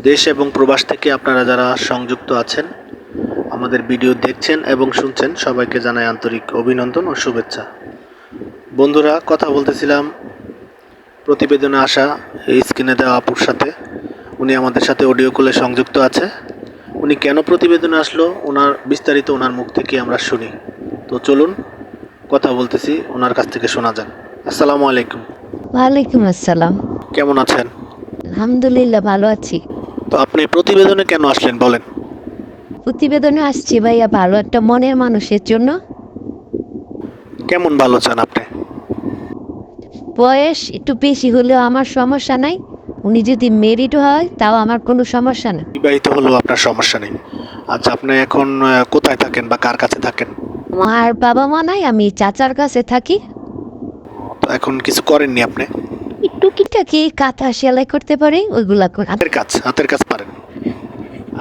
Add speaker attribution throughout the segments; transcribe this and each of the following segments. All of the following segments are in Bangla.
Speaker 1: দেশ এবং প্রবাস থেকে আপনারা যারা সংযুক্ত আছেন, আমাদের ভিডিও দেখছেন এবং শুনছেন, সবাইকে জানাই আন্তরিক অভিনন্দন ও শুভেচ্ছা। বন্ধুরা, কথা বলতেছিলাম প্রতিবেদনে আসা এই স্ক্রিনে দেওয়া আপুর সাথে। উনি আমাদের সাথে অডিও কলে সংযুক্ত আছে। উনি কেন প্রতিবেদনে আসলো, ওনার বিস্তারিত ওনার মুখ থেকে আমরা শুনি। তো চলুন কথা বলতেছি, ওনার কাছ থেকে শোনা যাক। আসসালামু আলাইকুম।
Speaker 2: ওয়ালাইকুম আসসালাম।
Speaker 1: কেমন আছেন?
Speaker 2: আলহামদুলিল্লাহ, ভালো আছি।
Speaker 1: তো আপনি প্রতিবেদনে কেন আসলেন বলেন?
Speaker 2: প্রতিবেদনে আসছি ভাইয়া ভালো একটা মনের মানুষের জন্য।
Speaker 1: কেমন ভালো চান আপনি?
Speaker 2: বয়স একটু বেশি হলেও আমার সমস্যা নাই। উনি যদি মেরিট হয় তাও আমার কোনো সমস্যা নেই।
Speaker 1: বিবাহিত হলেও আপনার সমস্যা নেই। আচ্ছা, আপনি এখন কোথায় থাকেন বা কার কাছে থাকেন?
Speaker 2: আমার বাবা মা নাই, আমি চাচার কাছে থাকি।
Speaker 1: তো এখন কিছু করেননি আপনি?
Speaker 2: একটু টুকিটাকি কাঁথা সেলাই করতে পারি, ওইগুলা করি।
Speaker 1: হাতের কাজ পারেন?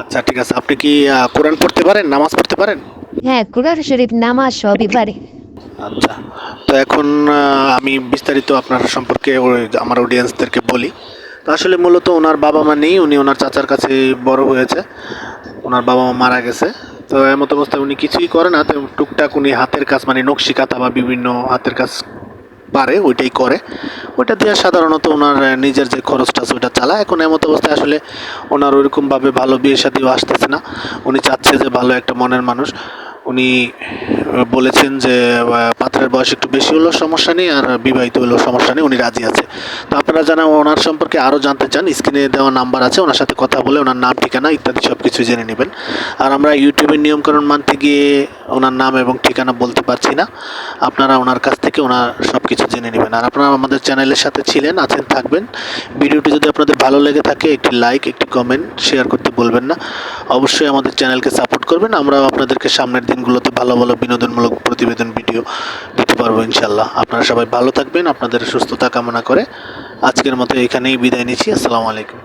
Speaker 1: আচ্ছা, ঠিক আছে। আপনি কি কোরআন পড়তে পারেন, নামাজ পড়তে পারেন?
Speaker 2: হ্যাঁ, কুরআন শরীফ নামাজ সবই পারি।
Speaker 1: আচ্ছা, তো এখন আমি বিস্তারিত আপনার সম্পর্কে আমার অডিয়েন্সদেরকে বলি। তো আসলে মূলত ওনার বাবা মা নেই, উনি ওনার চাচার কাছে বড় হয়েছে। ওনার বাবা মা মারা গেছে। তো এমত অবস্থায় উনি কিছুই করে না, তো টুকটাক উনি হাতের কাজ মানে নকশি কাঁথা বা বিভিন্ন হাতের কাজ পারে, ওইটাই করে। ওইটা দিয়ে সাধারণত ওনার নিজের যে খরচটা আছে ওইটা চালায়। এখন এমত অবস্থায় আসলে ওনার ওইরকমভাবে ভালো বিয়ে শাদীও আসতেছে না। উনি চাচ্ছে যে ভালো একটা মনের মানুষ। উনি বলেছেন যে পাত্রের বয়স একটু বেশি হলেও সমস্যা নেই, আর বিবাহিত হলেও সমস্যা নেই, উনি রাজি আছে। তো আপনারা যারা ওনার সম্পর্কে আরও জানতে চান, স্ক্রিনে দেওয়া নাম্বার আছে, ওনার সাথে কথা বলে ওনার নাম, ঠিকানা ইত্যাদি সব কিছু জেনে নেবেন। আর আমরা ইউটিউবের নিয়মকানুন মানতে গিয়ে ওনার নাম এবং ঠিকানা বলতে পারছি না। আপনারা ওনার কাছ থেকে ওনার সব কিছু জেনে নেবেন। আর আপনারা আমাদের চ্যানেলের সাথে ছিলেন, আছেন, থাকবেন। ভিডিওটি যদি আপনাদের ভালো লেগে থাকে, একটি লাইক, একটি কমেন্ট, শেয়ার করতে বলবেন না। অবশ্যই আমাদের চ্যানেলকে সাপোর্ট করবেন। আমরাও আপনাদেরকে সামনের দিনগুলোতে ভালো ভালো বিনোদনমূলক প্রতিবেদন ভিডিও দিতে পারবো ইনশাল্লাহ। আপনারা সবাই ভালো থাকবেন, আপনাদের সুস্থতা কামনা করে আজকের মতো এখানেই বিদায় নিচ্ছি। আসসালামু আলাইকুম।